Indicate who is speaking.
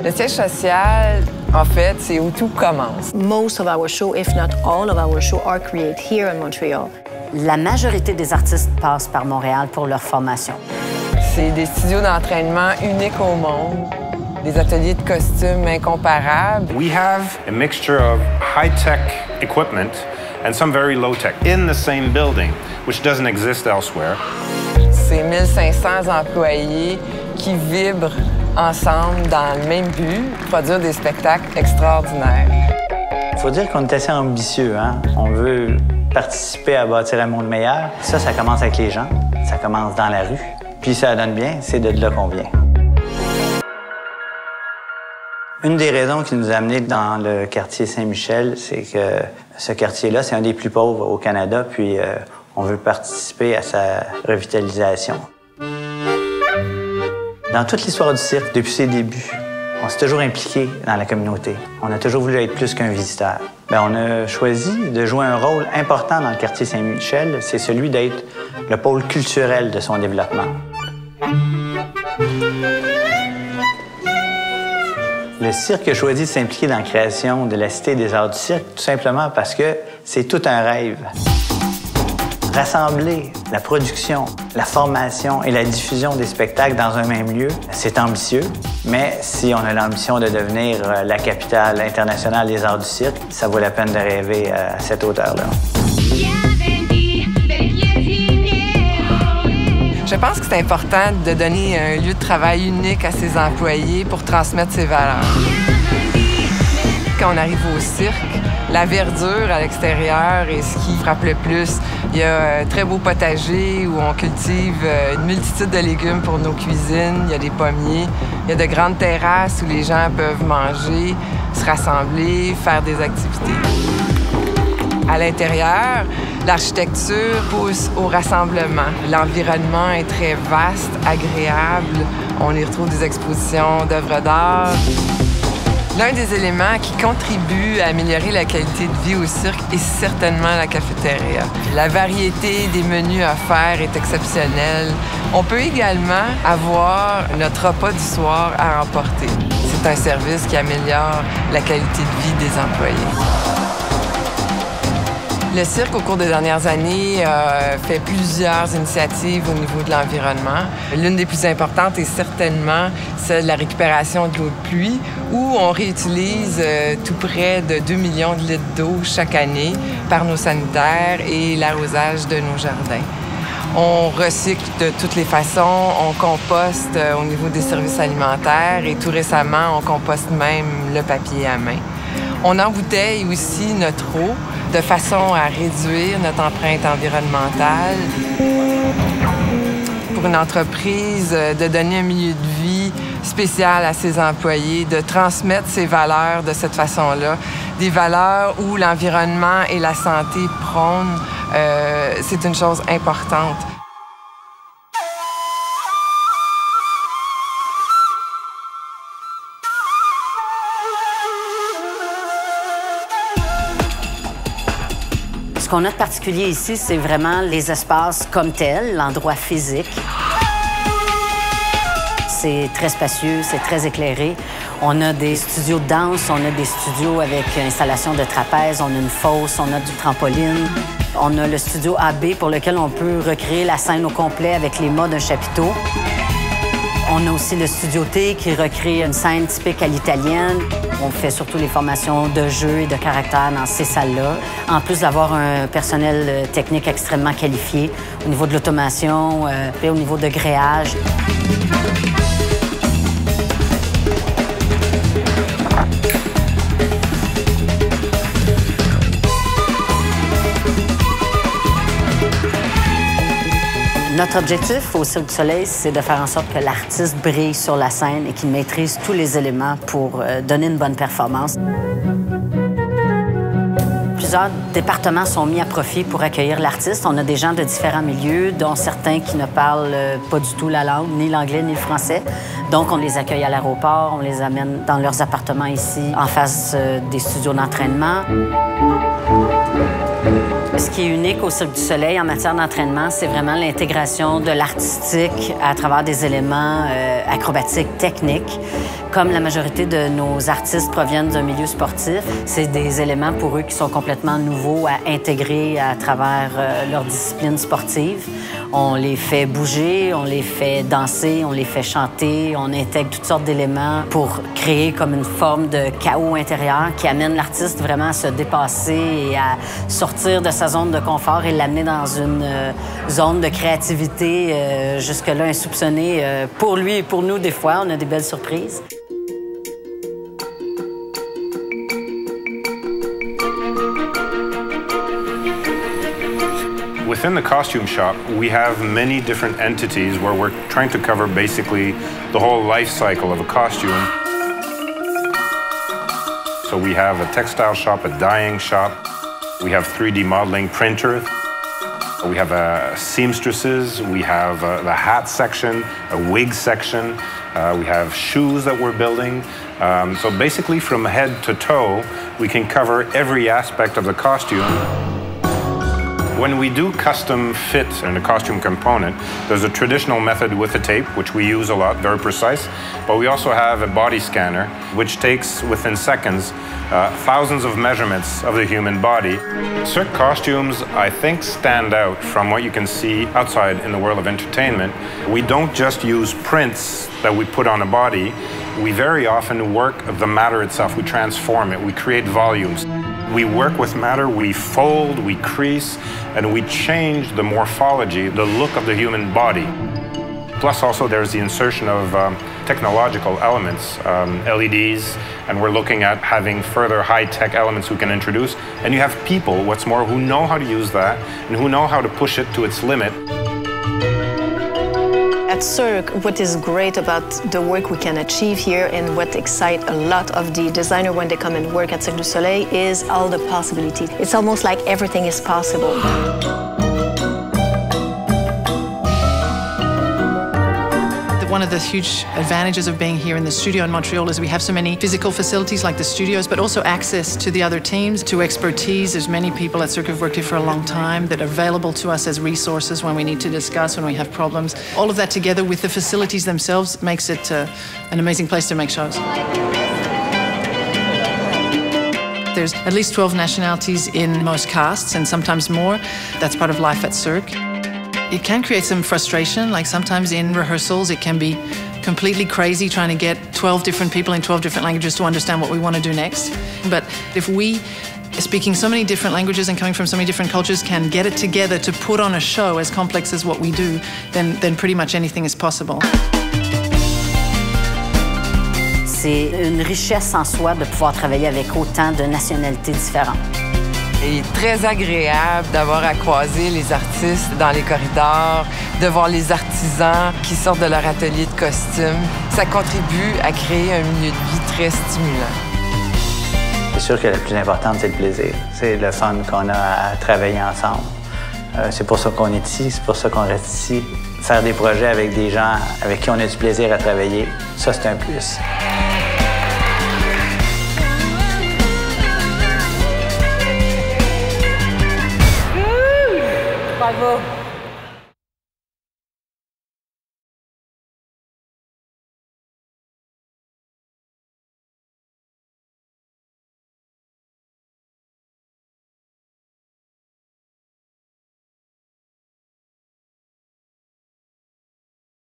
Speaker 1: Le siège social, en fait, c'est où tout commence.
Speaker 2: Most of our shows, if not all of our shows, are created here in Montreal.
Speaker 3: La majorité des artistes passent par Montréal pour leur formation.
Speaker 1: C'est des studios d'entraînement uniques au monde, des ateliers de costumes incomparables.
Speaker 4: We have a mixture of high-tech equipment and some very low-tech in the same building, which doesn't exist elsewhere.
Speaker 1: C'est 1500 employés qui vibrent ensemble dans le même but, produire des spectacles extraordinaires.
Speaker 5: Il faut dire qu'on est assez ambitieux, hein? On veut participer à bâtir un monde meilleur. Ça commence avec les gens, ça commence dans la rue. Puis ça donne bien, c'est de là qu'on vient. Une des raisons qui nous a amenés dans le quartier Saint-Michel, c'est que ce quartier-là, c'est un des plus pauvres au Canada, puis on veut participer à sa revitalisation. Dans toute l'histoire du cirque, depuis ses débuts, on s'est toujours impliqué dans la communauté. On a toujours voulu être plus qu'un visiteur. On a choisi de jouer un rôle important dans le quartier Saint-Michel, c'est celui d'être le pôle culturel de son développement. Le cirque a choisi de s'impliquer dans la création de la Cité des arts du cirque, tout simplement parce que c'est tout un rêve. Rassembler la production, la formation et la diffusion des spectacles dans un même lieu, c'est ambitieux, mais si on a l'ambition de devenir la capitale internationale des arts du cirque, ça vaut la peine de rêver à cette hauteur-là.
Speaker 1: Je pense que c'est important de donner un lieu de travail unique à ses employés pour transmettre ses valeurs. Quand on arrive au cirque, la verdure à l'extérieur est ce qui frappe le plus. Il y a un très beau potager où on cultive une multitude de légumes pour nos cuisines. Il y a des pommiers. Il y a de grandes terrasses où les gens peuvent manger, se rassembler, faire des activités. À l'intérieur, l'architecture pousse au rassemblement. L'environnement est très vaste, agréable. On y retrouve des expositions d'œuvres d'art. L'un des éléments qui contribue à améliorer la qualité de vie au cirque est certainement la cafétéria. La variété des menus offerts est exceptionnelle. On peut également avoir notre repas du soir à emporter. C'est un service qui améliore la qualité de vie des employés. Le cirque, au cours des dernières années, fait plusieurs initiatives au niveau de l'environnement. L'une des plus importantes est certainement celle de la récupération de l'eau de pluie, où on réutilise tout près de 2 millions de litres d'eau chaque année par nos sanitaires et l'arrosage de nos jardins. On recycle de toutes les façons, on composte au niveau des services alimentaires et tout récemment, on composte même le papier à main. On embouteille aussi notre eau de façon à réduire notre empreinte environnementale. Pour une entreprise, de donner un milieu de vie spécial à ses employés, de transmettre ses valeurs de cette façon-là, des valeurs où l'environnement et la santé prônent, c'est une chose importante.
Speaker 3: Ce qu'on a de particulier ici, c'est vraiment les espaces comme tels, l'endroit physique. C'est très spacieux, c'est très éclairé. On a des studios de danse, on a des studios avec installation de trapèze, on a une fosse, on a du trampoline. On a le studio AB pour lequel on peut recréer la scène au complet avec les mâts d'un chapiteau. On a aussi le studio T qui recrée une scène typique à l'italienne. On fait surtout les formations de jeu et de caractère dans ces salles-là. En plus d'avoir un personnel technique extrêmement qualifié au niveau de l'automation et au niveau de gréage. Notre objectif au Cirque du Soleil, c'est de faire en sorte que l'artiste brille sur la scène et qu'il maîtrise tous les éléments pour donner une bonne performance. Plusieurs départements sont mis à profit pour accueillir l'artiste. On a des gens de différents milieux, dont certains qui ne parlent pas du tout la langue, ni l'anglais ni le français. Donc, on les accueille à l'aéroport, on les amène dans leurs appartements ici, en face des studios d'entraînement. Ce qui est unique au Cirque du Soleil en matière d'entraînement, c'est vraiment l'intégration de l'artistique à travers des éléments acrobatiques techniques. Comme la majorité de nos artistes proviennent d'un milieu sportif, c'est des éléments pour eux qui sont complètement nouveaux à intégrer à travers leur discipline sportive. On les fait bouger, on les fait danser, on les fait chanter, on intègre toutes sortes d'éléments pour créer comme une forme de chaos intérieur qui amène l'artiste vraiment à se dépasser et à sortir de sa zone de confort et l'amener dans une zone de créativité jusque-là insoupçonnée. Pour lui et pour nous, des fois, on a des belles surprises.
Speaker 4: Within the costume shop, we have many different entities where we're trying to cover basically the whole life cycle of a costume. So we have a textile shop, a dyeing shop, we have 3D modeling printers, we have seamstresses, we have the hat section, a wig section, we have shoes that we're building. So basically from head to toe, we can cover every aspect of the costume. When we do custom fit in a costume component, there's a traditional method with a tape, which we use a lot, very precise, but we also have a body scanner, which takes, within seconds, thousands of measurements of the human body. Cirque costumes, I think, stand out from what you can see outside in the world of entertainment. We don't just use prints that we put on a body. We very often work the matter itself. We transform it. We create volumes. We work with matter, we fold, we crease, and we change the morphology, the look of the human body. Plus also there's the insertion of technological elements, LEDs, and we're looking at having further high-tech elements we can introduce. And you have people, what's more, who know how to use that and who know how to push it to its limit.
Speaker 2: At Cirque, what is great about the work we can achieve here and what excites a lot of the designers when they come and work at Cirque du Soleil is all the possibilities. It's almost like everything is possible.
Speaker 6: One of the huge advantages of being here in the studio in Montreal is we have so many physical facilities like the studios, but also access to the other teams, to expertise. There's many people at Cirque who've worked here for a long time that are available to us as resources when we need to discuss, when we have problems. All of that together with the facilities themselves makes it an amazing place to make shows. There's at least 12 nationalities in most casts and sometimes more. That's part of life at Cirque. It can create some frustration, like sometimes in rehearsals it can be completely crazy trying to get 12 different people in 12 different languages to understand what we want to do next. But if we, speaking so many different languages and coming from so many different cultures, can get it together to put on a show as complex as what we do, then pretty much anything is possible.
Speaker 3: C'est une richesse en soi de pouvoir travailler avec autant de nationalités différentes.
Speaker 1: C'est très agréable d'avoir à croiser les artistes dans les corridors, de voir les artisans qui sortent de leur atelier de costumes. Ça contribue à créer un milieu de vie très stimulant.
Speaker 5: C'est sûr que le plus important, c'est le plaisir. C'est le fun qu'on a à travailler ensemble. C'est pour ça qu'on est ici, c'est pour ça qu'on reste ici. Faire des projets avec des gens avec qui on a du plaisir à travailler, ça, c'est un plus.
Speaker 3: Bravo!